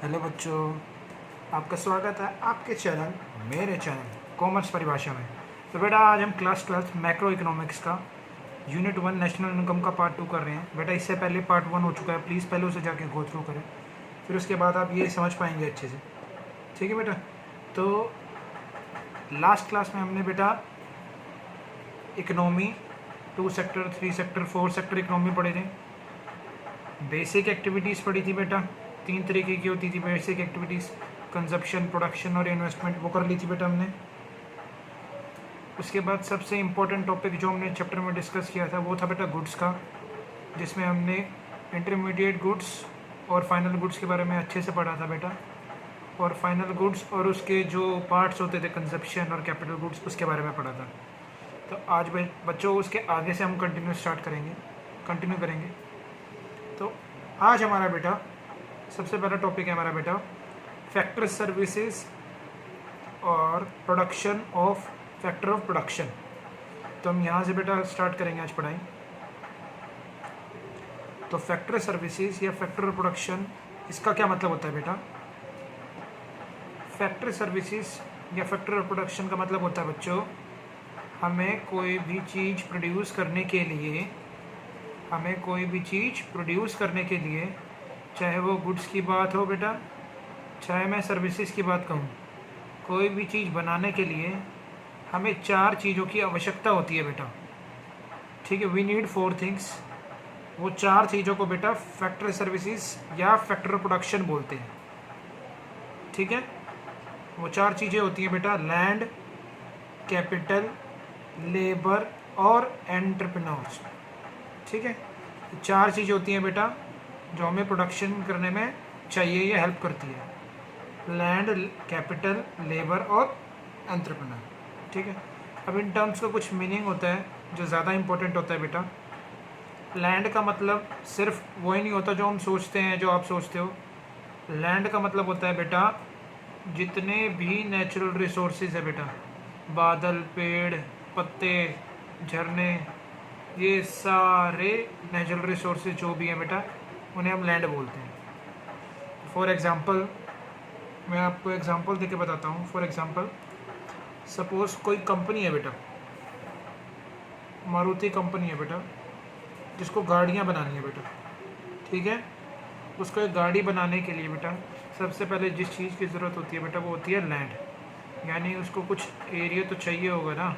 Hello बच्चों, आपका स्वागत है आपके चैनल मेरे चैनल कॉमर्स परिभाषा में। तो बेटा आज हम क्लास 12 मैक्रो इकोनॉमिक्स का यूनिट 1 नेशनल इनकम का पार्ट 2 कर रहे हैं। बेटा इससे पहले पार्ट 1 हो चुका है, प्लीज़ पहले उसे जाके गो थ्रू करें, फिर उसके बाद आप ये समझ पाएंगे अच्छे से। ठीक है बेटा। तो लास्ट क्लास में हमने बेटा economy 2 sector 3 sector 4 sector economy पढ़े थे। बेसिक एक्टिविटीज़ पढ़ी थी बेटा, 3 तरीके की होती थी बेसिक एक्टिविटीज़, कंजप्शन, प्रोडक्शन और इन्वेस्टमेंट, वो कर ली थी बेटा हमने। उसके बाद सबसे इम्पोर्टेंट टॉपिक जो हमने चैप्टर में डिस्कस किया था वो था बेटा गुड्स का, जिसमें हमने इंटरमीडिएट गुड्स और फाइनल गुड्स के बारे में अच्छे से पढ़ा था बेटा, और फाइनल गुड्स और उसके जो पार्ट्स होते थे कंजप्शन और कैपिटल गुड्स उसके बारे में पढ़ा था। तो आज बच्चों उसके आगे से हम कंटिन्यू करेंगे। तो आज हमारा बेटा सबसे पहला टॉपिक है हमारा बेटा फैक्टर सर्विसेज और production of factor of production. तो हम यहाँ से बेटा स्टार्ट करेंगे आज पढ़ाई। तो फैक्टर सर्विसेज या फैक्टर ऑफ प्रोडक्शन, इसका क्या मतलब होता है बेटा? फैक्टर सर्विसेज या फैक्टर ऑफ प्रोडक्शन का मतलब होता है बच्चों, हमें कोई भी चीज़ प्रोड्यूस करने के लिए चाहे वो गुड्स की बात हो बेटा, चाहे मैं सर्विसेज की बात कहूँ, कोई भी चीज़ बनाने के लिए हमें 4 चीज़ों की आवश्यकता होती है बेटा। ठीक है, वी नीड 4 थिंग्स। वो 4 चीज़ों को बेटा फैक्टर सर्विसेज या फैक्टर प्रोडक्शन बोलते हैं। ठीक है, वो 4 चीज़ें होती हैं बेटा, लैंड, कैपिटल, लेबर और एंटरप्रेन्योर्स। ठीक है, 4 चीज़ें होती हैं बेटा जो हमें प्रोडक्शन करने में चाहिए या हेल्प करती है, लैंड, कैपिटल, लेबर और एंटरप्रेन्योर। ठीक है, अब इन टर्म्स का कुछ मीनिंग होता है जो ज़्यादा इम्पोर्टेंट होता है बेटा। लैंड का मतलब सिर्फ वही नहीं होता जो हम सोचते हैं, जो आप सोचते हो। लैंड का मतलब होता है बेटा जितने भी नेचुरल रिसोर्सेज है बेटा, बादल, पेड़, पत्ते, झरने, ये सारे नेचुरल रिसोर्सेज जो भी हैं बेटा उन्हें हम लैंड बोलते हैं। फॉर एग्ज़ाम्पल मैं आपको एग्ज़ाम्पल देके बताता हूँ। फॉर एग्ज़ाम्पल सपोज़ कोई कंपनी है बेटा, मारुति कंपनी है बेटा, जिसको गाड़ियाँ बनानी है बेटा। ठीक है, उसको एक गाड़ी बनाने के लिए बेटा सबसे पहले जिस चीज़ की ज़रूरत होती है बेटा वो होती है लैंड। यानी उसको कुछ एरिया तो चाहिए होगा ना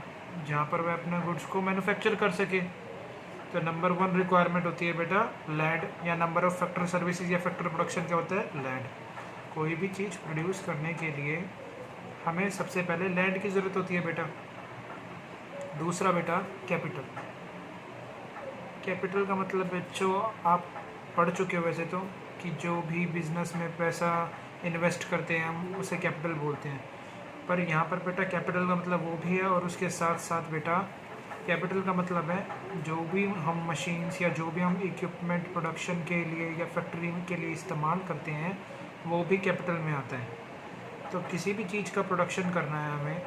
जहाँ पर वह अपना गुड्स को मैन्युफैक्चर कर सके। तो नंबर 1 रिक्वायरमेंट होती है बेटा लैंड, या नंबर ऑफ फैक्टर सर्विसेज या फैक्टर प्रोडक्शन क्या होता है? लैंड। कोई भी चीज़ प्रोड्यूस करने के लिए हमें सबसे पहले लैंड की ज़रूरत होती है बेटा। दूसरा बेटा कैपिटल। कैपिटल का मतलब बच्चों आप पढ़ चुके हो वैसे तो, कि जो भी बिज़नेस में पैसा इन्वेस्ट करते हैं हम उसे कैपिटल बोलते हैं। पर यहाँ पर बेटा कैपिटल का मतलब वो भी है, और उसके साथ साथ बेटा कैपिटल का मतलब है जो भी हम मशीन्स या जो भी हम इक्विपमेंट प्रोडक्शन के लिए या फैक्ट्री के लिए इस्तेमाल करते हैं वो भी कैपिटल में आता है। तो किसी भी चीज़ का प्रोडक्शन करना है हमें,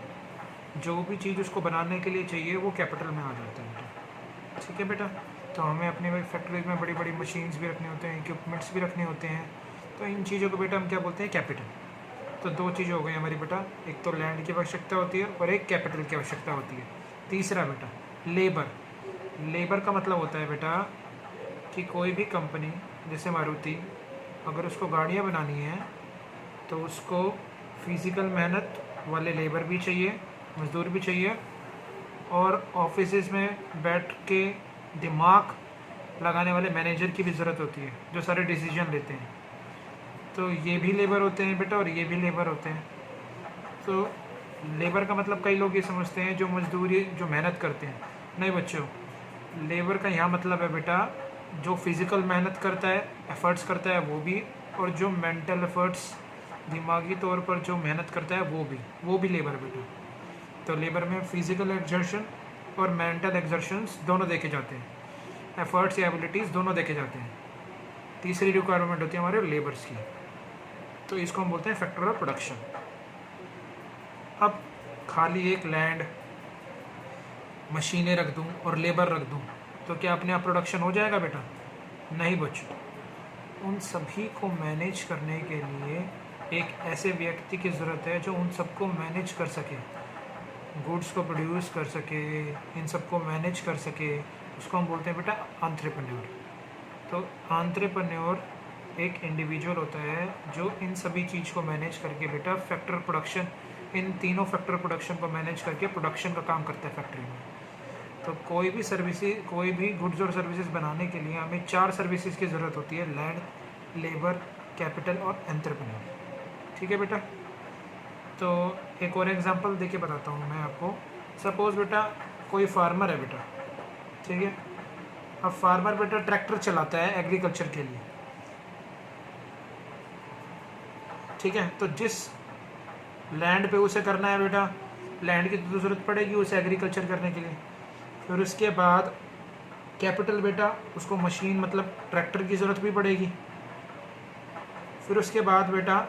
जो भी चीज़ उसको बनाने के लिए चाहिए वो कैपिटल में आ जाता है बेटा। ठीक है बेटा, तो हमें अपने फैक्ट्रीज में बड़ी बड़ी मशीन्स भी रखने होते हैं, इक्विपमेंट्स भी रखने होते हैं, तो इन चीज़ों को बेटा हम क्या बोलते हैं? कैपिटल। तो 2 चीज़ें हो गई हमारी बेटा, एक तो लैंड की आवश्यकता होती है और एक कैपिटल की आवश्यकता होती है। तीसरा बेटा लेबर। लेबर का मतलब होता है बेटा कि कोई भी कंपनी जैसे मारुति, अगर उसको गाड़ियाँ बनानी है तो उसको फिज़िकल मेहनत वाले लेबर भी चाहिए, मज़दूर भी चाहिए, और ऑफिसेज में बैठ के दिमाग लगाने वाले मैनेजर की भी ज़रूरत होती है जो सारे डिसीजन लेते हैं। तो ये भी लेबर होते हैं बेटा और ये भी लेबर होते हैं। तो लेबर का मतलब कई लोग ये समझते हैं जो मजदूरी जो मेहनत करते हैं, नहीं बच्चों, लेबर का यहाँ मतलब है बेटा जो फिज़िकल मेहनत करता है, एफ़र्ट्स करता है वो भी, और जो मेंटल एफ़र्ट्स दिमागी तौर पर जो मेहनत करता है वो भी लेबर बेटा। तो लेबर में फिज़िकल एक्सर्शन और मेंटल एक्सर्शंस दोनों देखे जाते हैं, एफ़र्ट्स या एबिलिटीज़ दोनों देखे जाते हैं। तीसरी रिक्वायरमेंट होती है हमारे लेबर्स की, तो इसको हम बोलते हैं फैक्टर ऑफ प्रोडक्शन। अब खाली एक लैंड, मशीनें रख दूं और लेबर रख दूं तो क्या अपने आप प्रोडक्शन हो जाएगा बेटा? नहीं बच्चों, उन सभी को मैनेज करने के लिए एक ऐसे व्यक्ति की ज़रूरत है जो उन सबको मैनेज कर सके, गुड्स को प्रोड्यूस कर सके, इन सबको मैनेज कर सके। उसको हम बोलते हैं बेटा एंटरप्रेन्योर। तो एंटरप्रेन्योर एक इंडिविजुअल होता है जो इन सभी चीज़ को मैनेज करके बेटा फैक्टर प्रोडक्शन, इन तीनों फैक्टर प्रोडक्शन को मैनेज करके प्रोडक्शन का काम करता है फैक्ट्री में। तो कोई भी सर्विसेज, कोई भी गुड्स और सर्विसेज बनाने के लिए हमें 4 सर्विसेज की ज़रूरत होती है, लैंड, लेबर, कैपिटल और एंटरप्रेन्योर। ठीक है बेटा। तो एक और एग्जांपल देके बताता हूँ मैं आपको। सपोज़ बेटा कोई फार्मर है बेटा, ठीक है। अब फार्मर बेटा ट्रैक्टर चलाता है एग्रीकल्चर के लिए, ठीक है। तो जिस लैंड पे उसे करना है बेटा, लैंड की तो ज़रूरत पड़ेगी उसे एग्रीकल्चर करने के लिए। फिर उसके बाद कैपिटल बेटा, उसको मशीन मतलब ट्रैक्टर की ज़रूरत भी पड़ेगी। फिर उसके बाद बेटा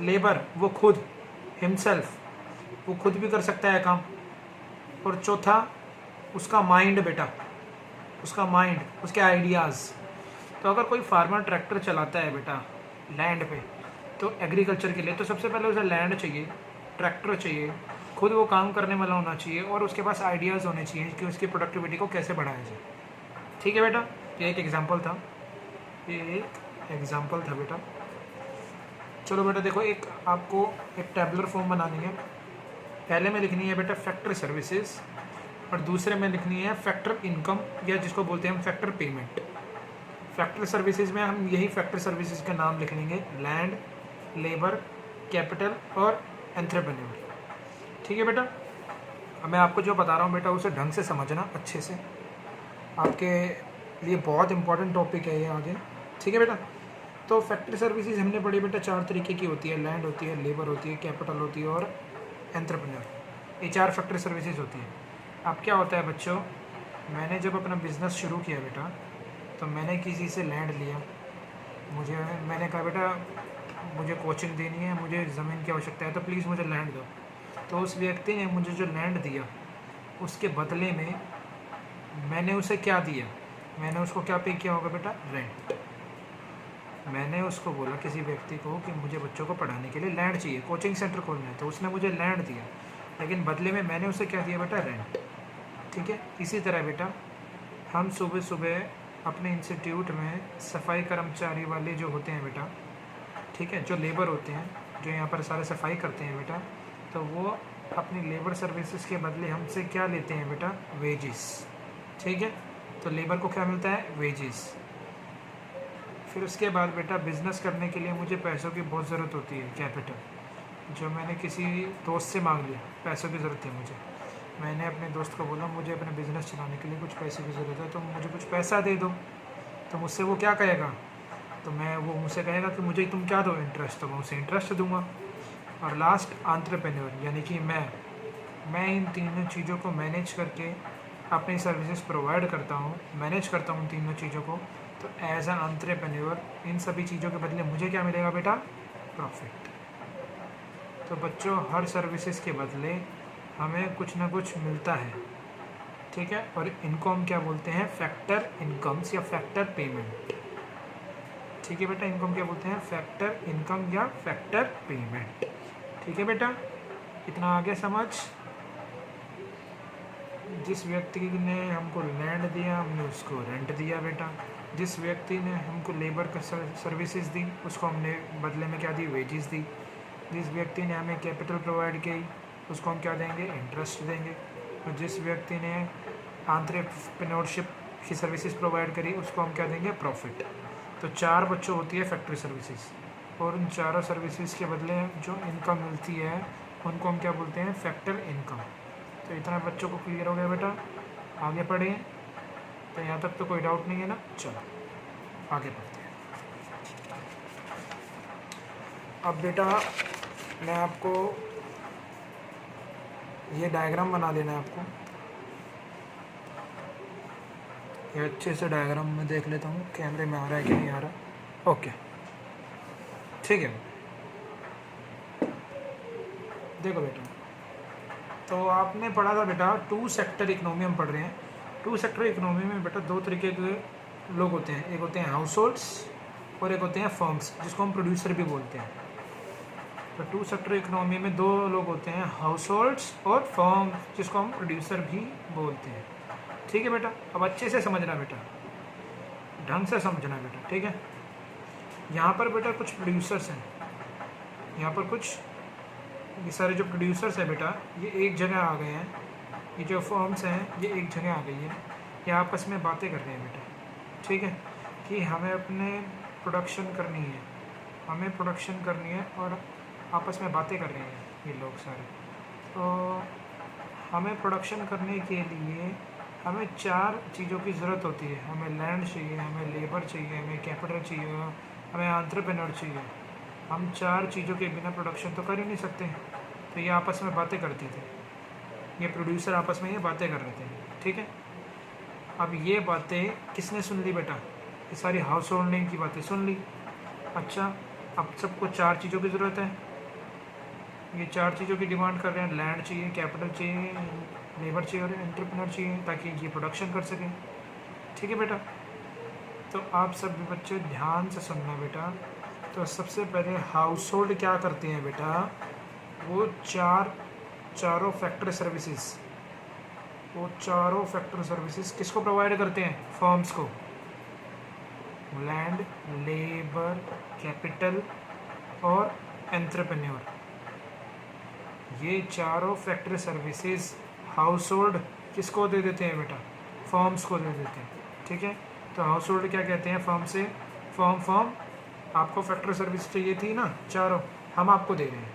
लेबर, वो खुद हिमसेल्फ, वो खुद भी कर सकता है काम। और चौथा उसका माइंड बेटा, उसका माइंड, उसके आइडियाज़। तो अगर कोई फार्मर ट्रैक्टर चलाता है बेटा लैंड पे, तो एग्रीकल्चर के लिए, तो सबसे पहले उसे लैंड चाहिए, ट्रैक्टर चाहिए, खुद वो काम करने वाला होना चाहिए और उसके पास आइडियाज़ होने चाहिए कि उसकी प्रोडक्टिविटी को कैसे बढ़ाया जाए। ठीक है बेटा। ये एक एग्जांपल था, ये एक एग्जांपल था बेटा। चलो बेटा देखो, एक आपको एक टेबलर फॉर्म बनानी है। पहले में लिखनी है बेटा फैक्टर सर्विसेज और दूसरे में लिखनी है फैक्टर इनकम, या जिसको बोलते हैं हम फैक्टर पेमेंट। फैक्टर सर्विसेज में हम यही फैक्टर सर्विसेज का नाम लिख लेंगे, लैंड, लेबर, कैपिटल और एंटरप्रेन्योर। ठीक है बेटा। अब मैं आपको जो बता रहा हूँ बेटा उसे ढंग से समझना अच्छे से, आपके लिए बहुत इंपॉर्टेंट टॉपिक है ये आगे। ठीक है बेटा। तो फैक्ट्री सर्विसेज हमने पढ़ी बेटा 4 तरीके की होती है, लैंड होती है, लेबर होती है, कैपिटल होती है और एंटरप्रेन्योर। ये 4 फैक्ट्री सर्विसेज होती है। अब क्या होता है बच्चों, मैंने जब अपना बिज़नेस शुरू किया बेटा, तो मैंने किसी से लैंड लिया, मैंने कहा बेटा मुझे कोचिंग देनी है, मुझे ज़मीन की आवश्यकता है, तो प्लीज़ मुझे लैंड दो। तो उस व्यक्ति ने मुझे जो लैंड दिया, उसके बदले में मैंने उसे क्या दिया, मैंने उसको क्या पे किया होगा बेटा, रेंट। मैंने उसको बोला किसी व्यक्ति को कि मुझे बच्चों को पढ़ाने के लिए लैंड चाहिए, कोचिंग सेंटर खोलना है, तो उसने मुझे लैंड दिया, लेकिन बदले में मैंने उसे क्या दिया बेटा, रेंट। ठीक है। इसी तरह बेटा हम सुबह सुबह अपने इंस्टीट्यूट में सफाई कर्मचारी वाले जो होते हैं बेटा, ठीक है, जो लेबर होते हैं, जो यहाँ पर सारे सफाई करते हैं बेटा, तो वो अपनी लेबर सर्विसेज के बदले हमसे क्या लेते हैं बेटा, वेजेस। ठीक है। तो लेबर को क्या मिलता है, वेजेस। फिर उसके बाद बेटा बिज़नेस करने के लिए मुझे पैसों की बहुत ज़रूरत होती है, कैपिटल, जो मैंने किसी दोस्त से मांग लिया, पैसों की ज़रूरत है मुझे। मैंने अपने दोस्त को बोला मुझे अपने बिज़नेस चलाने के लिए कुछ पैसे की ज़रूरत है, तो मुझे कुछ पैसा दे दो। तो मुझसे वो क्या कहेगा, तो वो मुझसे कहेगा कि मुझे तुम क्या दो, इंटरेस्ट, तो मैं उसे इंटरेस्ट दूंगा। और लास्ट एंटरप्रेन्योर, यानी कि मैं इन तीनों चीज़ों को मैनेज करके अपनी सर्विसेज प्रोवाइड करता हूँ, मैनेज करता हूँ तीनों चीज़ों को। तो एज एन एंटरप्रेन्योर इन सभी चीज़ों के बदले मुझे क्या मिलेगा बेटा, प्रॉफिट। तो बच्चों हर सर्विसेज के बदले हमें कुछ ना कुछ मिलता है। ठीक है। और इनको हम क्या बोलते हैं, फैक्टर इनकम्स या फैक्टर पेमेंट। ठीक है बेटा। इनको हम क्या बोलते हैं, फैक्टर इनकम या फैक्टर पेमेंट। ठीक है बेटा। इतना आगे समझ। जिस व्यक्ति ने हमको लैंड दिया हमने उसको रेंट दिया बेटा, जिस व्यक्ति ने हमको लेबर का सर्विसेज दी उसको हमने बदले में क्या दी, वेजेस दी। जिस व्यक्ति ने हमें कैपिटल प्रोवाइड की उसको हम क्या देंगे, इंटरेस्ट देंगे। और जिस व्यक्ति ने एंटरप्रेन्योरशिप की सर्विसेज प्रोवाइड करी उसको हम क्या देंगे, प्रॉफिट। तो 4 बच्चों होती है फैक्ट्री सर्विसेज, और उन चारों सर्विसेज के बदले जो इनकम मिलती है उनको हम क्या बोलते हैं, फैक्टर इनकम। तो इतना बच्चों को क्लियर हो गया बेटा। आगे पढ़े, तो यहाँ तक तो कोई डाउट नहीं है ना। चलो आगे बढ़ते हैं। अब बेटा मैं आपको ये डायग्राम बना लेना है आपको, ये अच्छे से डायग्राम में देख लेता हूँ कैमरे में आ रहा है कि नहीं आ रहा। ओके ठीक है। देखो बेटा, तो आपने पढ़ा था बेटा 2 सेक्टर इकोनॉमी हम पढ़ रहे हैं। 2 सेक्टर इकोनॉमी में बेटा 2 तरीके के लोग होते हैं, एक होते हैं हाउस होल्ड्स और एक होते हैं फर्म्स, जिसको हम प्रोड्यूसर भी बोलते हैं। तो टू सेक्टर इकोनॉमी में दो लोग होते हैं, हाउस होल्ड्स और फर्म, जिसको हम प्रोड्यूसर भी बोलते हैं। ठीक है बेटा, अब अच्छे से समझना बेटा, ढंग से समझना बेटा, ठीक है। यहाँ पर बेटा कुछ प्रोड्यूसर्स हैं, यहाँ पर कुछ ये सारे जो प्रोड्यूसर्स हैं बेटा, ये एक जगह आ गए हैं। ये जो फर्म्स हैं ये एक जगह आ गई है, ये आपस में बातें कर रहे हैं बेटा, ठीक है, कि हमें अपने प्रोडक्शन करनी है, हमें प्रोडक्शन करनी है, और आपस में बातें कर रहे हैं ये लोग सारे। तो हमें प्रोडक्शन करने के लिए हमें 4 चीज़ों की ज़रूरत होती है। हमें लैंड चाहिए, हमें लेबर चाहिए, हमें कैपिटल चाहिए, हमें एंटरप्रेन्योर चाहिए। हम 4 चीज़ों के बिना प्रोडक्शन तो कर ही नहीं सकते। तो ये आपस में बातें करती थी, ये प्रोड्यूसर आपस में ये बातें कर रहे थे, ठीक है। अब ये बातें किसने सुन ली बेटा? ये सारी हाउस होल्डिंग की बातें सुन ली। अच्छा, अब सबको 4 चीज़ों की ज़रूरत है, ये 4 चीज़ों की डिमांड कर रहे हैं। लैंड चाहिए, कैपिटल चाहिए, लेबर चाहिए और एंटरप्रेन्योर चाहिए, ताकि ये प्रोडक्शन कर सकें, ठीक है बेटा। तो आप सब बच्चे ध्यान से सुनना बेटा। तो सबसे पहले हाउस होल्ड क्या करते हैं बेटा? वो चारों फैक्ट्री सर्विसेज, वो चारों फैक्ट्री सर्विसेज किसको प्रोवाइड करते हैं? फर्म्स को। लैंड, लेबर, कैपिटल और एंटरप्रेन्योर, ये चारों फैक्ट्री सर्विसेज हाउस होल्ड किसको दे देते हैं बेटा? फर्म्स को दे देते हैं, ठीक है। तो हाउस होल्ड क्या कहते हैं फर्म से? फर्म आपको फैक्ट्री सर्विस चाहिए थी ना चारों, हम आपको दे रहे हैं।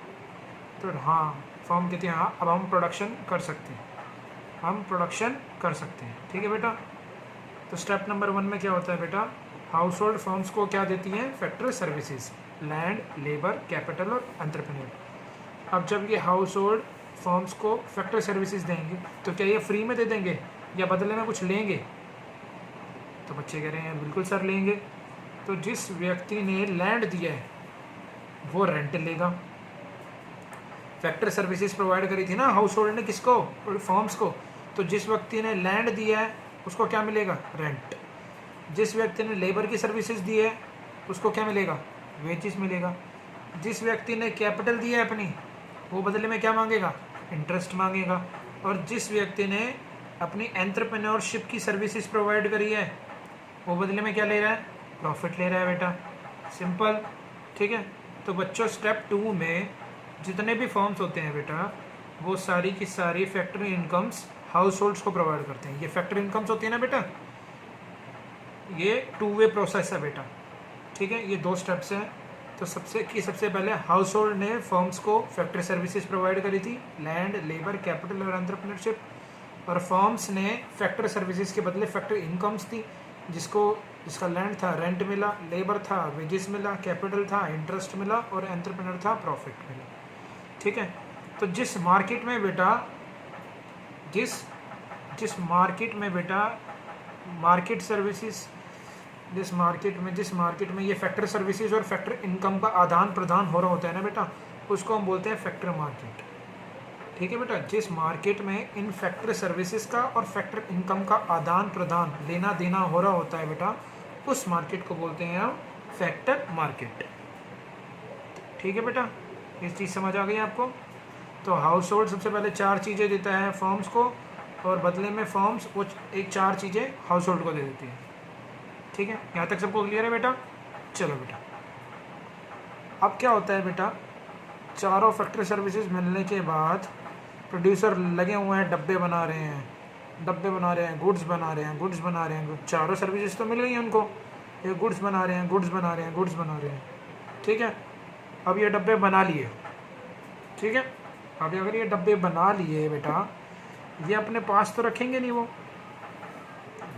तो हाँ, फर्म कहते हैं हाँ अब हम प्रोडक्शन कर सकते हैं, हम प्रोडक्शन कर सकते हैं, ठीक है बेटा। तो स्टेप नंबर 1 में क्या होता है बेटा? हाउस होल्ड फर्म्स को क्या देती हैं? Factory services, land, labour, capital और एंटरप्रेन्योर। अब जब ये हाउस होल्ड फर्म्स को फैक्ट्री सर्विसेज देंगे तो क्या ये फ्री में दे देंगे या बदले में कुछ लेंगे? तो बच्चे कह रहे हैं बिल्कुल सर लेंगे। तो जिस व्यक्ति ने लैंड दिया है वो रेंट लेगा। फैक्ट्री सर्विसेज प्रोवाइड करी थी ना हाउस होल्ड ने, किसको? फर्म्स को। तो जिस व्यक्ति ने लैंड दिया है उसको क्या मिलेगा? रेंट। जिस व्यक्ति ने लेबर की सर्विसेज दी है उसको क्या मिलेगा? वेजेस मिलेगा। जिस व्यक्ति ने कैपिटल दिया है अपनी, वो बदले में क्या मांगेगा? इंटरेस्ट मांगेगा। और जिस व्यक्ति ने अपनी एंटरप्रेन्योरशिप की सर्विसेज प्रोवाइड करी है वो बदले में क्या ले रहा है? प्रॉफिट ले रहा है बेटा, सिंपल, ठीक है। तो बच्चों स्टेप 2 में जितने भी फर्म्स होते हैं बेटा, वो सारी की सारी फैक्ट्री इनकम्स हाउस होल्ड्स को प्रोवाइड करते हैं। ये फैक्ट्री इनकम्स होती है ना बेटा, ये 2 वे प्रोसेस है बेटा, ठीक है। ये 2 स्टेप्स हैं। तो सबसे पहले हाउस होल्ड ने फर्म्स को फैक्ट्री सर्विसेज प्रोवाइड करी थी, लैंड, लेबर, कैपिटल और एंटरप्रेन्योरशिप। और फर्म्स ने फैक्ट्री सर्विसेज के बदले फैक्ट्री इनकम्स थी, जिसका लैंड था रेंट मिला, लेबर था वेजेस मिला, कैपिटल था इंटरेस्ट मिला और एंटरप्रेन्योर था प्रॉफिट मिला, ठीक है। तो जिस मार्केट में बेटा मार्केट सर्विसेज, जिस मार्केट में ये फैक्ट्री सर्विसेज और फैक्ट्री इनकम का आदान प्रदान हो रहा होता है ना बेटा, उसको हम बोलते हैं फैक्ट्री मार्केट, ठीक है बेटा। जिस मार्केट में इन फैक्ट्री सर्विसेज का और फैक्ट्री इनकम का आदान प्रदान, लेना देना हो रहा होता है बेटा, उस मार्केट को बोलते हैं हम फैक्टर मार्केट, ठीक है बेटा। ये चीज़ समझ आ गई आपको? तो हाउस होल्ड सबसे पहले 4 चीज़ें देता है फर्म्स को, और बदले में फर्म्स वो 4 चीज़ें हाउस होल्ड को दे देती है, ठीक है। यहाँ तक सबको क्लियर है बेटा? चलो बेटा, अब क्या होता है बेटा, चारों फैक्ट्री सर्विसेज मिलने के बाद प्रोड्यूसर लगे हुए हैं, डब्बे बना रहे हैं, गुड्स बना रहे हैं। चारों सर्विसेज तो मिल गई हैं उनको, ये गुड्स बना रहे हैं, ठीक है। अब ये डब्बे बना लिए, ठीक है। अब अगर ये डब्बे बना लिए बेटा, ये अपने पास तो रखेंगे नहीं,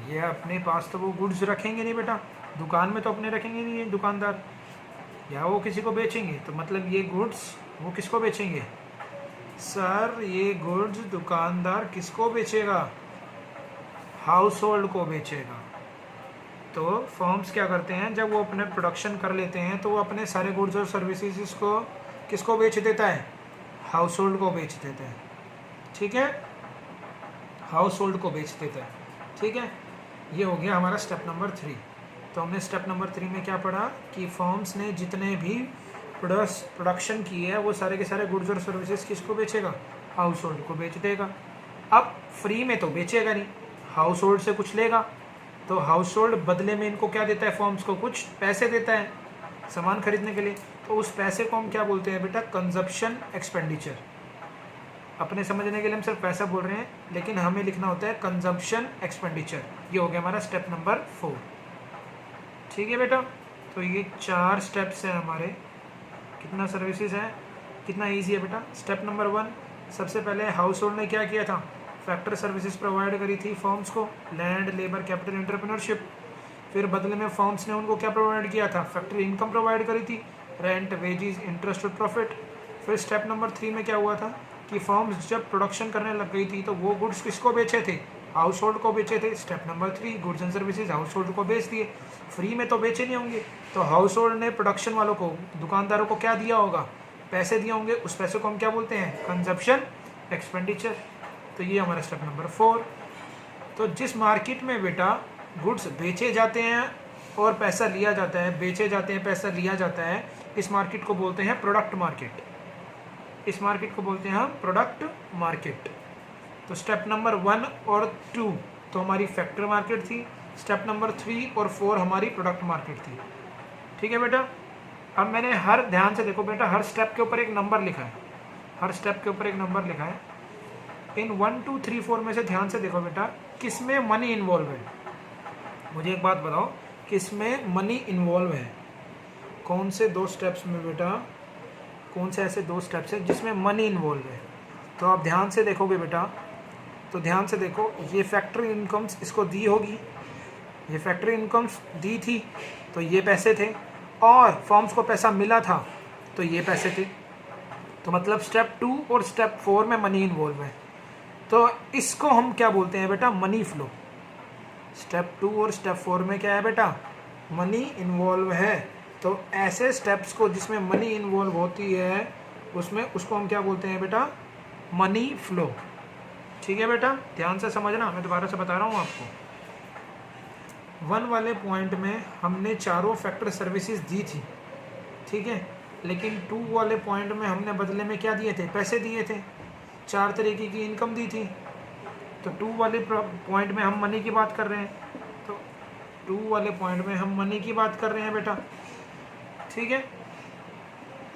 ये अपने पास तो वो गुड्स रखेंगे नहीं बेटा, दुकान में तो अपने रखेंगे नहीं ये दुकानदार, या वो किसी को बेचेंगे। तो मतलब ये गुड्स वो किसको बेचेंगे? सर ये गुड्स दुकानदार किसको बेचेगा? हाउस होल्ड को बेचेगा। तो फर्म्स क्या करते हैं, जब वो अपने प्रोडक्शन कर लेते हैं तो वो अपने सारे गुड्स और सर्विसेज को किसको बेच देता है? हाउस होल्ड को बेच देता है, ठीक है, हाउस होल्ड को बेच देता है, ठीक है। ये हो गया हमारा स्टेप नंबर 3। तो हमने स्टेप नंबर 3 में क्या पढ़ा कि फर्म्स ने जितने भी प्रोडक्शन किए है वो सारे के सारे गुड्स और सर्विसेज किसको बेचेगा, हाउस होल्ड को बेच देगा। अब फ्री में तो बेचेगा नहीं, हाउस होल्ड से कुछ लेगा, तो हाउस होल्ड बदले में इनको क्या देता है, फर्म्स को कुछ पैसे देता है सामान खरीदने के लिए। तो उस पैसे को हम क्या बोलते हैं बेटा, कंजप्शन एक्सपेंडिचर। अपने समझने के लिए हम सिर्फ पैसा बोल रहे हैं, लेकिन हमें लिखना होता है कंजप्शन एक्सपेंडिचर। ये हो गया हमारा स्टेप नंबर 4। ठीक है बेटा, तो ये 4 स्टेप्स हैं हमारे। कितना सर्विसेज है, कितना ईजी है बेटा। स्टेप नंबर 1, सबसे पहले हाउस होल्ड ने क्या किया था, फैक्टर सर्विसेज प्रोवाइड करी थी फर्म्स को, लैंड, लेबर, कैपिटल, एंटरप्रेन्योरशिप। फिर बदले में फर्म्स ने उनको क्या प्रोवाइड किया था, फैक्ट्री इनकम प्रोवाइड करी थी, रेंट, वेजेस, इंटरेस्ट और प्रॉफिट। फिर स्टेप नंबर 3 में क्या हुआ था कि फर्म्स जब प्रोडक्शन करने लग गई थी तो वो गुड्स किसको बेचे थे, हाउस होल्ड को बेचे थे। Step number 3, goods and services house hold को बेच दिए। फ्री में तो बेचे नहीं होंगे, तो हाउस होल्ड ने प्रोडक्शन वालों को, दुकानदारों को क्या दिया होगा, पैसे दिए होंगे। उस पैसे को हम क्या बोलते हैं, कंजप्शन एक्सपेंडिचर। तो ये हमारा स्टेप नंबर 4। तो जिस मार्केट में बेटा गुड्स बेचे जाते हैं और पैसा लिया जाता है, बेचे जाते हैं पैसा लिया जाता है, इस मार्केट को बोलते हैं प्रोडक्ट मार्केट। इस मार्केट को बोलते हैं हम प्रोडक्ट मार्केट। तो स्टेप नंबर 1 और 2 तो हमारी फैक्ट्री मार्केट थी, स्टेप नंबर 3 और 4 हमारी प्रोडक्ट मार्केट थी। ठीक है बेटा। अब मैंने हर, ध्यान से देखो बेटा, हर स्टेप के ऊपर एक नंबर लिखा है, हर स्टेप के ऊपर एक नंबर लिखा है। इन 1 2 3 4 में से ध्यान से देखो बेटा, किस में मनी इन्वॉल्व है। मुझे एक बात बताओ, किस में मनी इन्वॉल्व है, कौन से 2 स्टेप्स में बेटा, कौन से ऐसे 2 स्टेप्स हैं जिसमें मनी इन्वॉल्व है। तो आप ध्यान से देखोगे बेटा, तो ध्यान से देखो, ये फैक्ट्री इनकम्स इसको दी होगी, ये फैक्ट्री इनकम्स दी थी तो ये पैसे थे, और फर्म्स को पैसा मिला था तो ये पैसे थे। तो मतलब स्टेप 2 और स्टेप 4 में मनी इन्वॉल्व है, तो इसको हम क्या बोलते हैं बेटा, मनी फ्लो। स्टेप 2 और स्टेप 4 में क्या है बेटा, मनी इन्वॉल्व है। तो ऐसे स्टेप्स को जिसमें मनी इन्वॉल्व होती है उसमें, उसको हम क्या बोलते हैं बेटा, मनी फ्लो। ठीक है बेटा, ध्यान से समझना, मैं दोबारा से बता रहा हूँ आपको। 1 वाले पॉइंट में हमने चारों फैक्टर सर्विसेज दी थी, ठीक है, लेकिन 2 वाले पॉइंट में हमने बदले में क्या दिए थे, पैसे दिए थे, 4 तरीके की इनकम दी थी। तो 2 वाले पॉइंट में हम मनी की बात कर रहे हैं, तो 2 वाले पॉइंट में हम मनी की बात कर रहे हैं बेटा, ठीक है।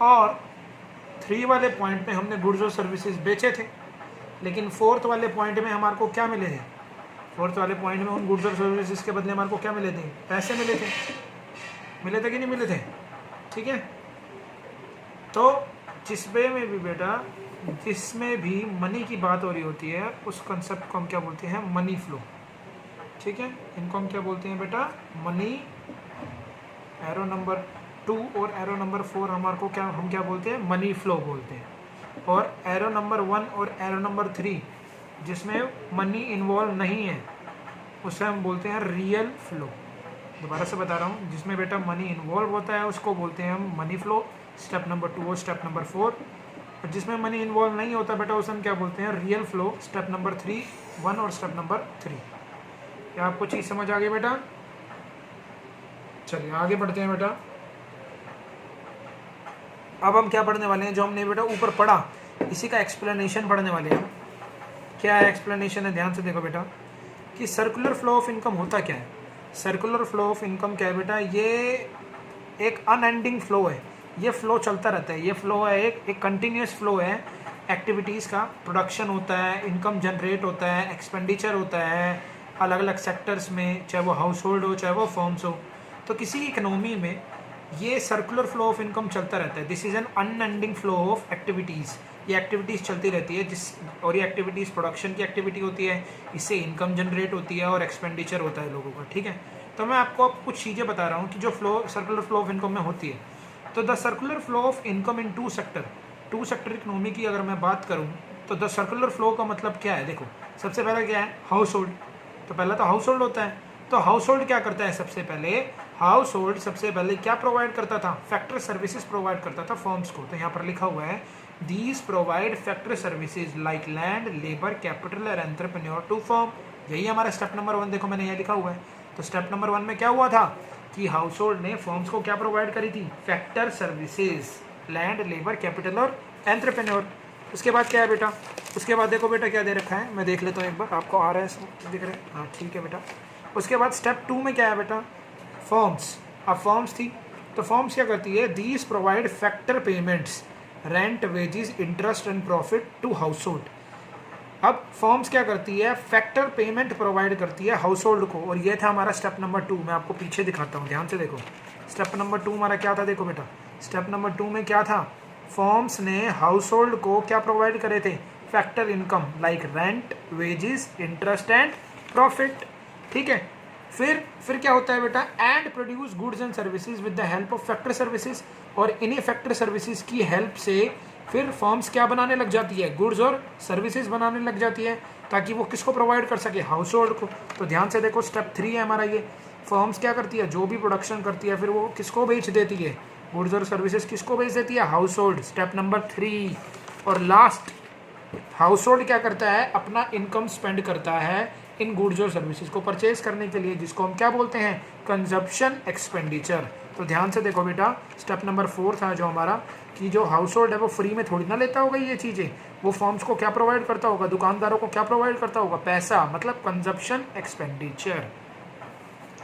और 3 वाले पॉइंट में हमने गुड्स और सर्विसेज बेचे थे, लेकिन 4th वाले पॉइंट में हमारे को क्या मिले थे, 4th वाले पॉइंट में उन गुड्स और सर्विसेज के बदले हमारे को क्या मिले थे, पैसे मिले थे। मिले थे कि नहीं मिले थे, ठीक है। तो जिसमें में भी बेटा, जिसमें भी मनी की बात हो रही होती है उस कंसेप्ट को हम क्या बोलते हैं, मनी फ्लो। ठीक है, इनको हम क्या बोलते हैं बेटा, मनी। एरो नंबर 2 और एरो नंबर 4 हमारे को क्या, हम क्या बोलते हैं, मनी फ्लो बोलते हैं। और एरो नंबर 1 और एरो नंबर 3 जिसमें मनी इन्वॉल्व नहीं है उसे हम बोलते हैं रियल फ्लो। दोबारा से बता रहा हूँ, जिसमें बेटा मनी इन्वॉल्व होता है उसको बोलते हैं हम मनी फ्लो, स्टेप नंबर 2 और स्टेप नंबर 4। और जिसमें मनी इन्वॉल्व नहीं होता बेटा उसे हम क्या बोलते हैं, रियल फ्लो, स्टेप नंबर 1 और स्टेप नंबर 3। क्या आपको चीज़ समझ आ गई बेटा? चलिए आगे बढ़ते हैं बेटा। अब हम क्या पढ़ने वाले हैं, जो हमने बेटा ऊपर पढ़ा इसी का एक्सप्लेनेशन पढ़ने वाले हैं। क्या है एक्सप्लेनेशन है, ध्यान से देखो बेटा, कि सर्कुलर फ्लो ऑफ इनकम होता क्या है। सर्कुलर फ्लो ऑफ इनकम क्या है बेटा, ये एक अनएंडिंग फ्लो है, ये फ्लो चलता रहता है। ये फ्लो है एक कंटिन्यूस फ्लो है एक्टिविटीज़ का। प्रोडक्शन होता है, इनकम जनरेट होता है, एक्सपेंडिचर होता है अलग अलग सेक्टर्स में, चाहे वो हाउस होल्ड हो चाहे वो फर्म्स हो। तो किसी इकोनॉमी में ये सर्कुलर फ्लो ऑफ इनकम चलता रहता है। This is an unending flow of activities. ये एक्टिविटीज़ चलती रहती है और ये एक्टिविटीज़ प्रोडक्शन की एक्टिविटी होती है, इससे इनकम जनरेट होती है और एक्सपेंडिचर होता है लोगों का, ठीक है। तो मैं आपको अब कुछ चीज़ें बता रहा हूँ कि जो flow circular flow of income में होती है। तो the circular flow of income in 2 sector economy की अगर मैं बात करूँ तो द सर्कुलर फ्लो का मतलब क्या है, देखो सबसे पहले क्या है, हाउस होल्ड। तो पहला तो हाउस होल्ड होता है। तो हाउस होल्ड क्या करता है, सबसे पहले हाउस होल्ड सबसे पहले क्या प्रोवाइड करता था, फैक्टर सर्विसेज प्रोवाइड करता था फर्म्स को। तो यहाँ पर लिखा हुआ है these provide factor services like land, labour, capital और एंटरप्रेन्योर टू फर्म। यही हमारा स्टेप नंबर 1, देखो मैंने यहाँ लिखा हुआ है। तो स्टेप नंबर 1 में क्या हुआ था, कि हाउस होल्ड ने फर्म्स को क्या प्रोवाइड करी थी, factor services, land, labour, capital और एंटरप्रेन्योर। उसके बाद क्या है बेटा, उसके बाद देखो बेटा क्या दे रखा है, मैं देख लेता हूँ एक बार, आपको आ रहा है दिख रहा है, हाँ ठीक है बेटा। उसके बाद स्टेप 2 में क्या है बेटा, फर्म्स। अब फर्म्स थी तो फर्म्स क्या करती है, these provide factor payments, rent, wages, interest and profit to household. अब फर्म्स क्या करती है, फैक्टर पेमेंट प्रोवाइड करती है हाउस होल्ड को, और ये था हमारा स्टेप नंबर 2। मैं आपको पीछे दिखाता हूँ, ध्यान से देखो। स्टेप नंबर 2 हमारा क्या था, देखो बेटा स्टेप नंबर 2 में क्या था, फर्म्स ने हाउस होल्ड को क्या प्रोवाइड करे थे, factor income like rent, wages, interest and profit. ठीक है, फिर क्या होता है बेटा, and produce goods and services with the help of factor services. और इन्हीं फैक्टर सर्विसेज की हेल्प से फिर फर्म्स क्या बनाने लग जाती है, गुड्स और सर्विसेज बनाने लग जाती है, ताकि वो किसको प्रोवाइड कर सके, हाउस होल्ड को। तो ध्यान से देखो स्टेप 3 है हमारा ये, फर्म्स क्या करती है, जो भी प्रोडक्शन करती है फिर वो किसको बेच देती है, गुड्स और सर्विसेज किसको बेच देती है, हाउस होल्ड। स्टेप नंबर 3 और लास्ट, हाउस होल्ड क्या करता है, अपना इनकम स्पेंड करता है इन गुड्स और सर्विसेज को परचेज करने के लिए, जिसको हम क्या बोलते हैं, कंजप्शन एक्सपेंडिचर। तो ध्यान से देखो बेटा, स्टेप नंबर 4 था जो हमारा, कि जो हाउस होल्ड है वो फ्री में थोड़ी ना लेता होगा ये चीज़ें, वो फर्म्स को क्या प्रोवाइड करता होगा, दुकानदारों को क्या प्रोवाइड करता होगा, पैसा, मतलब कंजप्शन एक्सपेंडिचर।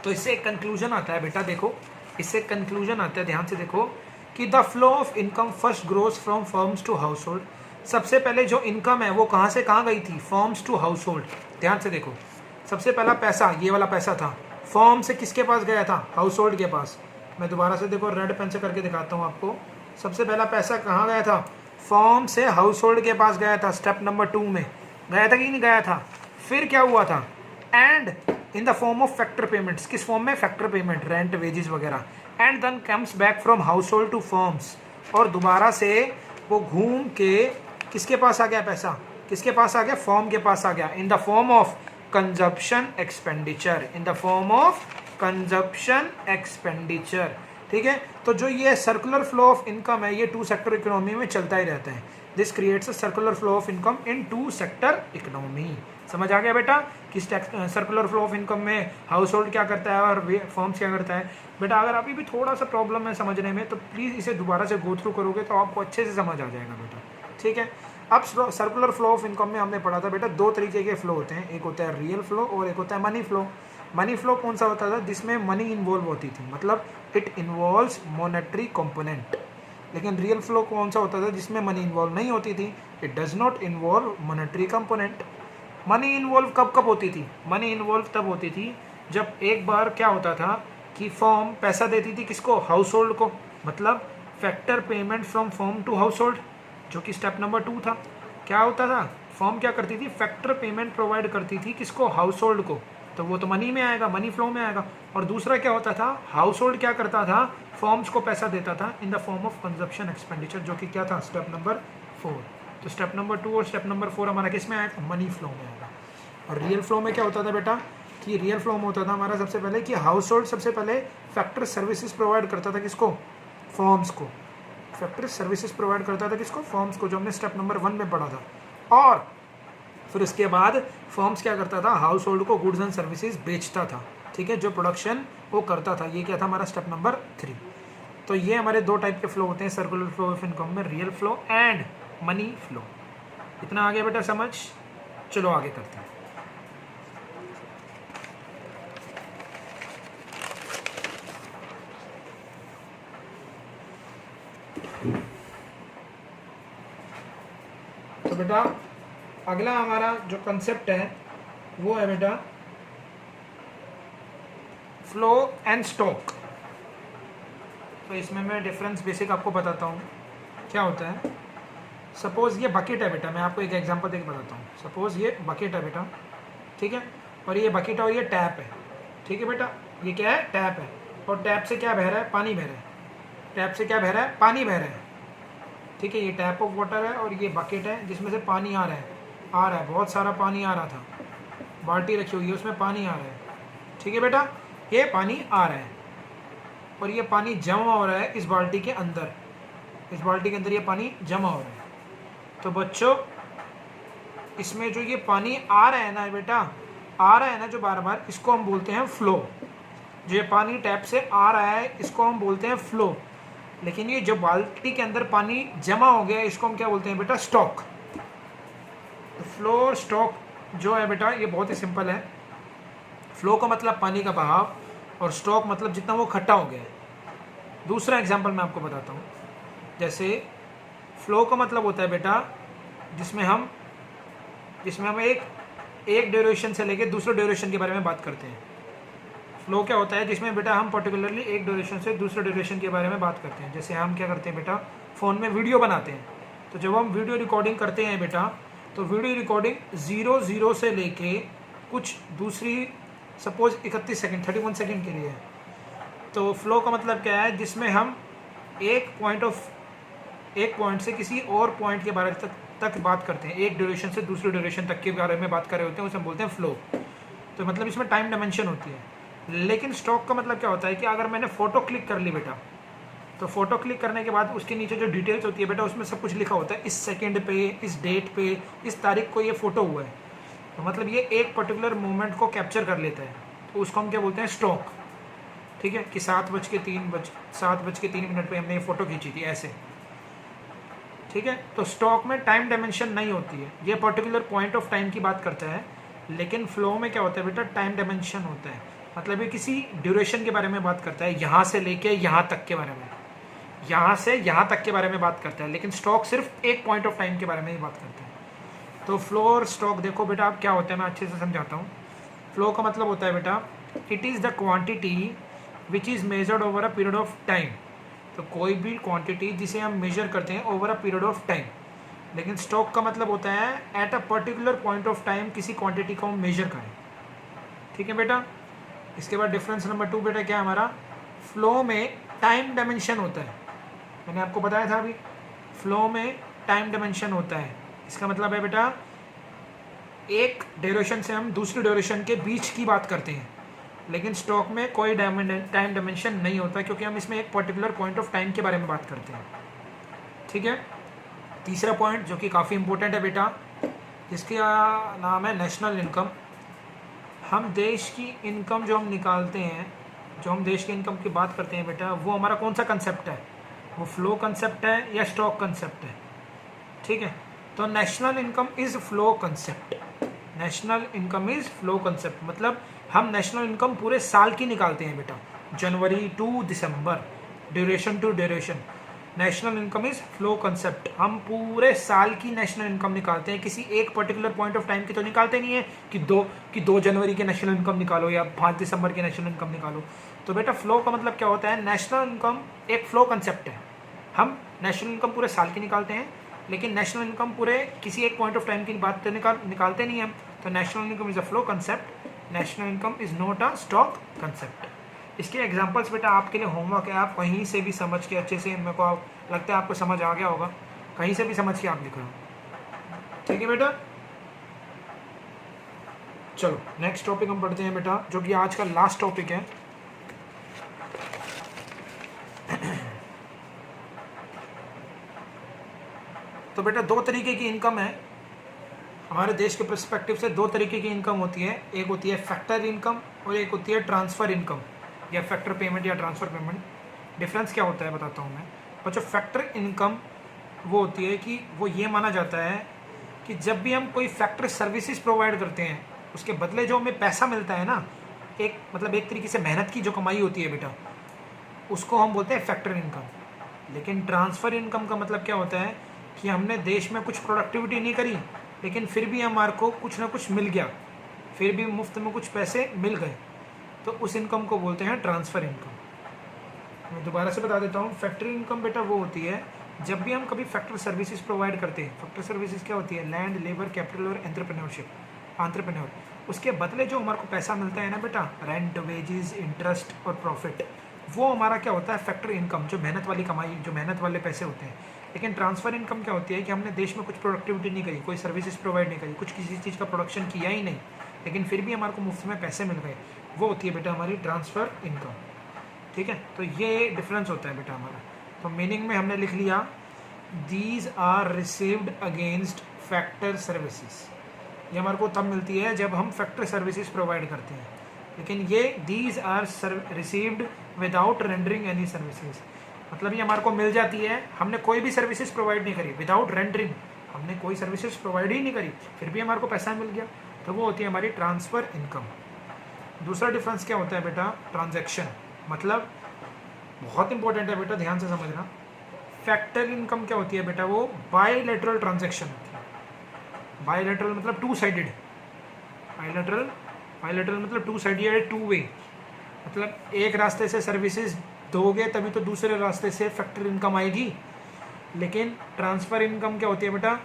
तो इससे एक कंक्लूजन आता है बेटा, देखो इससे कंक्लूजन आता है, ध्यान से देखो, कि the flow of income first grows from firms to household. सबसे पहले जो इनकम है वो कहाँ से कहाँ गई थी, फर्म्स टू हाउस होल्ड। ध्यान से देखो, सबसे पहला पैसा, ये वाला पैसा था, फर्म से किसके पास गया था, हाउस होल्ड के पास। मैं दोबारा से देखो रेड पेन से करके दिखाता हूँ आपको, सबसे पहला पैसा कहाँ गया था, फर्म से हाउस होल्ड के पास गया था। स्टेप नंबर 2 में गया था कि नहीं गया था। फिर क्या हुआ था, and in the form of factor payments, किस फॉर्म में, फैक्टर पेमेंट, रेंट, वेजेस वगैरह, and then comes back from household to firms, और दोबारा से वो घूम के किसके पास आ गया, पैसा किसके पास आ गया, फर्म के पास आ गया, इन the form of consumption expenditure, in the form of consumption expenditure. ठीक है, तो जो ये सर्कुलर फ्लो ऑफ इनकम है ये 2 सेक्टर इकोनॉमी में चलता ही रहता है। This creates a circular flow of income in 2 sector economy. समझ आ गया बेटा कि सर्कुलर फ्लो ऑफ इनकम में हाउस होल्ड क्या करता है और फर्म्स क्या करता है। बेटा अगर अभी भी थोड़ा सा प्रॉब्लम है समझने में तो प्लीज़ इसे दोबारा से गो थ्रू करोगे तो आपको अच्छे से समझ आ जाएगा बेटा। ठीक है, अब सर्कुलर फ्लो ऑफ इनकम में हमने पढ़ा था बेटा 2 तरीके के फ्लो होते हैं, एक होता है रियल फ्लो और एक होता है मनी फ्लो। मनी फ्लो कौन सा होता था, जिसमें मनी इन्वॉल्व होती थी, मतलब इट इन्वॉल्व्स मॉनेटरी कंपोनेंट। लेकिन रियल फ्लो कौन सा होता था, जिसमें मनी इन्वॉल्व नहीं होती थी, it does not involve monetary component. Money involve कब कब होती थी, मनी इन्वॉल्व तब होती थी जब एक बार क्या होता था कि फर्म पैसा देती थी किसको, हाउस होल्ड को, मतलब factor payment from firm to household, जो कि स्टेप नंबर 2 था। क्या होता था, फर्म क्या करती थी, फैक्टर पेमेंट प्रोवाइड करती थी किसको, हाउस होल्ड को, तो वो तो मनी में आएगा, मनी फ्लो में आएगा। और दूसरा क्या होता था, हाउस होल्ड क्या करता था, फर्म्स को पैसा देता था इन the form of consumption expenditure, जो कि क्या था, स्टेप नंबर 4। तो स्टेप नंबर 2 और स्टेप नंबर 4 हमारा किस में आएगा, मनी फ्लो में आएगा। और रियल फ्लो में क्या होता था बेटा, कि रियल फ्लो में होता था हमारा सबसे पहले कि हाउस होल्ड सबसे पहले फैक्टर सर्विसेज प्रोवाइड करता था किसको, फर्म्स को, फैक्टर सर्विसेज प्रोवाइड करता था किसको, फर्म्स को, जो हमने स्टेप नंबर 1 में पढ़ा था। और फिर उसके बाद फर्म्स क्या करता था, हाउस होल्ड को गुड्स एंड सर्विसेज बेचता था। ठीक है, जो प्रोडक्शन वो करता था, ये क्या था हमारा स्टेप नंबर 3। तो ये हमारे 2 टाइप के फ्लो होते हैं सर्कुलर फ्लो ऑफ इनकम में, real flow and money flow. इतना आगे बेटा समझ, चलो आगे करते हैं। तो बेटा अगला हमारा जो कंसेप्ट है वो है बेटा फ्लो एंड स्टॉक। तो इसमें मैं डिफरेंस बेसिक आपको बताता हूँ क्या होता है। सपोज़ ये बकेट है बेटा, मैं आपको एक एग्जांपल देकर बताता हूँ। सपोज़ ये बकेट है बेटा, ठीक है, और ये बकेट है और ये टैप है। ठीक है बेटा, ये क्या है, टैप है, और टैप से क्या बह रहा है, पानी बह रहा है। टैप से क्या बह रहा है, पानी बह रहा है। ठीक है, ये टैप ऑफ वाटर है और ये बकेट है जिसमें से पानी आ रहा है, बहुत सारा पानी आ रहा था, बाल्टी रखी हुई है उसमें पानी आ रहा है। ठीक है बेटा, ये पानी आ रहा है और ये पानी जमा हो रहा है इस बाल्टी के अंदर, इस बाल्टी के अंदर ये पानी जमा हो रहा है। तो बच्चों इसमें जो ये पानी आ रहा है ना बेटा, आ रहा है ना जो बार बार, इसको हम बोलते हैं फ्लो। जो ये पानी टैप से आ रहा है इसको हम बोलते हैं फ्लो, लेकिन ये जो बाल्टी के अंदर पानी जमा हो गया इसको हम क्या बोलते हैं बेटा, स्टॉक। तो फ्लो और स्टॉक जो है बेटा ये बहुत ही सिंपल है। फ्लो का मतलब पानी का बहाव और स्टॉक मतलब जितना वो इकट्ठा हो गया है। दूसरा एग्जांपल मैं आपको बताता हूँ। जैसे फ्लो का मतलब होता है बेटा जिसमें हम एक ड्यूरेशन से लेके दूसरे ड्यूरेशन के बारे में बात करते हैं। फ्लो क्या होता है, जिसमें बेटा हम पर्टिकुलरली एक ड्यूरेशन से दूसरे ड्यूरेशन के बारे में बात करते हैं। जैसे हम क्या करते हैं बेटा, फ़ोन में वीडियो बनाते हैं, तो जब हम वीडियो रिकॉर्डिंग करते हैं बेटा, तो वीडियो रिकॉर्डिंग 0 से लेके कुछ दूसरी सपोज 31 सेकंड 31 सेकंड के लिए है। तो फ्लो का मतलब क्या है, जिसमें हम एक पॉइंट से किसी और पॉइंट के बारे तक बात करते हैं, एक ड्यूरेशन से दूसरे ड्यूरेशन तक के बारे में बात कर रहे होते हैं, उसे हम बोलते हैं फ्लो। तो मतलब इसमें टाइम डायमेंशन होती है। लेकिन स्टॉक का मतलब क्या होता है कि अगर मैंने फ़ोटो क्लिक कर ली बेटा, तो फ़ोटो क्लिक करने के बाद उसके नीचे जो डिटेल्स होती है बेटा उसमें सब कुछ लिखा होता है, इस सेकंड पे, इस डेट पे, इस तारीख को ये फ़ोटो हुआ है। तो मतलब ये एक पर्टिकुलर मोमेंट को कैप्चर कर लेता है, तो उसको हम क्या बोलते हैं, स्टॉक। ठीक है, कि 7:03 पे हमने ये फ़ोटो खींची थी ऐसे। ठीक है, तो स्टॉक में टाइम डायमेंशन नहीं होती है, ये पर्टिकुलर पॉइंट ऑफ टाइम की बात करता है। लेकिन फ्लो में क्या होता है बेटा, टाइम डायमेंशन होता है, मतलब ये किसी ड्यूरेशन के बारे में बात करता है, यहाँ से लेके यहाँ तक के बारे में, यहाँ से यहाँ तक के बारे में बात करता है। लेकिन स्टॉक सिर्फ एक पॉइंट ऑफ टाइम के बारे में ही बात करता है। तो फ्लो और स्टॉक देखो बेटा आप क्या होता है, मैं अच्छे से समझाता हूँ। फ्लो का मतलब होता है बेटा, it is the quantity which is measured over a period of time. तो कोई भी क्वांटिटी जिसे हम मेजर करते हैं over a period of time. लेकिन स्टॉक का मतलब होता है at a particular point of time किसी क्वांटिटी को हम मेजर करें। ठीक है बेटा। इसके बाद डिफरेंस नंबर 2 बेटा क्या है हमारा, फ्लो में टाइम डायमेंशन होता है। मैंने आपको बताया था अभी, फ्लो में टाइम डायमेंशन होता है। इसका मतलब है बेटा एक ड्यूरेशन से हम दूसरी ड्यूरेशन के बीच की बात करते हैं, लेकिन स्टॉक में कोई टाइम डायमेंशन नहीं होता, क्योंकि हम इसमें एक पर्टिकुलर पॉइंट ऑफ टाइम के बारे में बात करते हैं। ठीक है। तीसरा पॉइंट जो कि काफ़ी इंपॉर्टेंट है बेटा, जिसका नाम है नेशनल इनकम। हम देश की इनकम जो हम निकालते हैं, जो हम देश की इनकम की बात करते हैं बेटा, वो हमारा कौन सा कंसेप्ट है, वो फ्लो कंसेप्ट है या स्टॉक कंसेप्ट है। ठीक है, तो national income is flow concept. National income is flow concept मतलब हम नेशनल इनकम पूरे साल की निकालते हैं बेटा, जनवरी टू दिसंबर, duration to duration. National income is flow concept, हम पूरे साल की नेशनल इनकम निकालते हैं, किसी एक पर्टिकुलर पॉइंट ऑफ टाइम की तो निकालते नहीं है कि 2 जनवरी की नेशनल इनकम निकालो या 5 दिसंबर की नेशनल इनकम निकालो। तो बेटा फ्लो का मतलब क्या होता है, नेशनल इनकम एक फ्लो कंसेप्ट है। हम नेशनल इनकम पूरे साल की निकालते हैं, लेकिन नेशनल इनकम पूरे किसी एक पॉइंट ऑफ टाइम की बात निकालते नहीं हम। तो national income is a flow concept, national income is not a stock concept. इसके एग्जांपल्स बेटा आपके लिए होमवर्क है, आप कहीं से भी समझ के अच्छे से, मेरे को लगता है आपको समझ आ गया होगा, कहीं से भी समझ के आप लिख रहे हो। ठीक है बेटा, चलो नेक्स्ट टॉपिक हम पढ़ते हैं बेटा, जो कि आज का लास्ट टॉपिक है। तो बेटा 2 तरीके की इनकम है हमारे देश के पर्सपेक्टिव से। 2 तरीके की इनकम होती है, एक होती है फैक्टर इनकम और एक होती है ट्रांसफ़र इनकम या फैक्टर पेमेंट या ट्रांसफ़र पेमेंट। डिफरेंस क्या होता है बताता हूँ मैं। और जो फैक्टर इनकम वो होती है कि वो ये माना जाता है कि जब भी हम कोई फैक्टर सर्विसेज प्रोवाइड करते हैं, उसके बदले जो हमें पैसा मिलता है ना, एक तरीके से मेहनत की जो कमाई होती है बेटा, उसको हम बोलते हैं फैक्टर इनकम। लेकिन ट्रांसफ़र इनकम का मतलब क्या होता है कि हमने देश में कुछ प्रोडक्टिविटी नहीं करी, लेकिन फिर भी हमारे को कुछ ना कुछ मिल गया, फिर भी मुफ्त में कुछ पैसे मिल गए, तो उस इनकम को बोलते हैं ट्रांसफ़र इनकम। मैं दोबारा से बता देता हूँ, फैक्ट्री इनकम बेटा वो होती है जब भी हम कभी फैक्टर सर्विसेज प्रोवाइड करते हैं। फैक्टर सर्विसेज क्या होती है, लैंड, लेबर, कैपिटल और एंटरप्रेन्योर। उसके बदले जो हमारे को पैसा मिलता है ना बेटा, रेंट, वेजेस, इंटरेस्ट और प्रॉफिट, वो हमारा क्या होता है फैक्टर इनकम, जो मेहनत वाली कमाई, जो मेहनत वाले पैसे होते हैं। लेकिन ट्रांसफ़र इनकम क्या होती है कि हमने देश में कुछ प्रोडक्टिविटी नहीं करी, कोई सर्विसेज प्रोवाइड नहीं करी, कुछ किसी चीज़ का प्रोडक्शन किया ही नहीं, लेकिन फिर भी हमारे को मुफ्त में पैसे मिल गए, वो होती है बेटा हमारी ट्रांसफ़र इनकम। ठीक है, तो ये डिफरेंस होता है बेटा हमारा। तो मीनिंग में हमने लिख लिया, these are received against factor services. ये हमारे को तब मिलती है जब हम फैक्टर सर्विसेज प्रोवाइड करते हैं। लेकिन ये these are received without rendering any services, मतलब ये हमारे को मिल जाती है, हमने कोई भी सर्विसेज प्रोवाइड नहीं करी, विदाउट रेंडरिंग, हमने कोई सर्विसेज प्रोवाइड ही नहीं करी, फिर भी हमारे को पैसा मिल गया, तो वो होती है हमारी ट्रांसफ़र इनकम। दूसरा डिफरेंस क्या होता है बेटा, ट्रांजैक्शन, मतलब बहुत इंपॉर्टेंट है बेटा, ध्यान से समझना। फैक्टर इनकम क्या होती है बेटा, वो बायलैटरल ट्रांजैक्शन होती है। बायलैटरल मतलब टू साइडेड, बायलैटरल मतलब टू साइडेड, टू वे, मतलब एक रास्ते से सर्विसेज दोगे तभी तो दूसरे रास्ते से फैक्टर इनकम आएगी। लेकिन ट्रांसफ़र इनकम क्या होती है बेटा,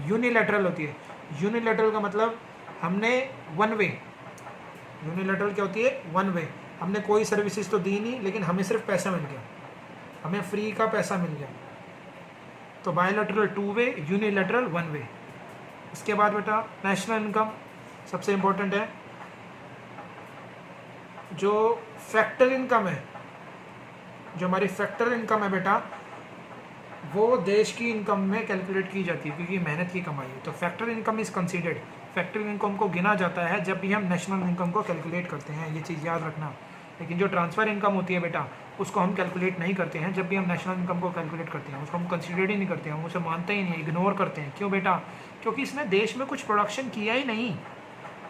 यूनिलैटरल होती है। यूनिलैटरल का मतलब हमने वन वे, यूनिलैटरल क्या होती है, वन वे, हमने कोई सर्विसेज तो दी नहीं लेकिन हमें सिर्फ पैसा मिल गया, हमें फ्री का पैसा मिल गया, तो bilateral two way, unilateral one way. इसके बाद बेटा नेशनल इनकम सबसे इम्पोर्टेंट है। जो फैक्टर इनकम है, जो हमारी फैक्टर इनकम है बेटा, वो देश की इनकम में कैलकुलेट की जाती है क्योंकि मेहनत की कमाई है, तो factor income is considered, factor income को गिना जाता है जब भी हम नेशनल इनकम को कैलकुलेट करते हैं, ये चीज़ याद रखना। लेकिन जो ट्रांसफ़र इनकम होती है बेटा, उसको हम कैलकुलेट नहीं करते हैं, जब भी हम नेशनल इनकम को कैलकुलेट करते हैं उसको हम कंसीडर ही नहीं करते हैं, हम उसे मानते ही नहीं, इग्नोर करते हैं। क्यों बेटा, क्योंकि इसने देश में कुछ प्रोडक्शन किया ही नहीं,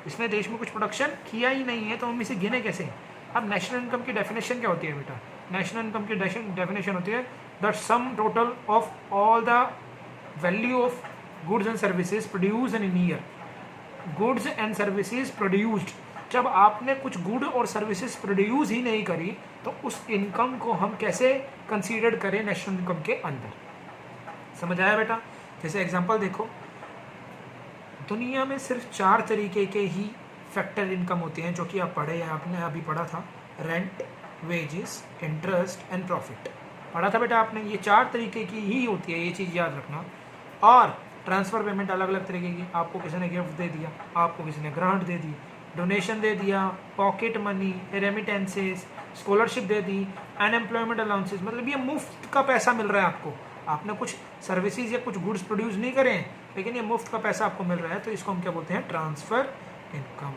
इसने देश में कुछ प्रोडक्शन किया ही नहीं है, तो हम इसे गिने कैसे। अब नेशनल इनकम की डेफिनेशन क्या होती है बेटा, नेशनल इनकम की डेफिनेशन होती है the sum total of all the value of goods and services produce in year. Goods and services produced, जब आपने कुछ गुड और सर्विसेज प्रोड्यूस ही नहीं करी तो उस इनकम को हम कैसे कंसीडर करें नेशनल इनकम के अंदर। समझ आया बेटा। जैसे एग्जांपल देखो, दुनिया में सिर्फ 4 तरीके के ही फैक्टर इनकम होते हैं जो कि आप पढ़े हैं, आपने अभी पढ़ा था, rent, wages, interest and profit, पढ़ा था बेटा आपने। ये 4 तरीके की ही होती है, ये चीज़ याद रखना। और ट्रांसफ़र पेमेंट अलग अलग तरीके की, आपको किसी ने गिफ्ट दे दिया, आपको किसी ने ग्रांट दे दी, डोनेशन दे दिया, पॉकेट मनी, रेमिटेंसेस, स्कॉलरशिप दे दी, अनएम्प्लॉयमेंट अलाउंसेस, मतलब ये मुफ्त का पैसा मिल रहा है आपको, आपने कुछ सर्विसेज या कुछ गुड्स प्रोड्यूस नहीं करे हैं लेकिन ये मुफ्त का पैसा आपको मिल रहा है, तो इसको हम क्या बोलते हैं, ट्रांसफ़र इनकम।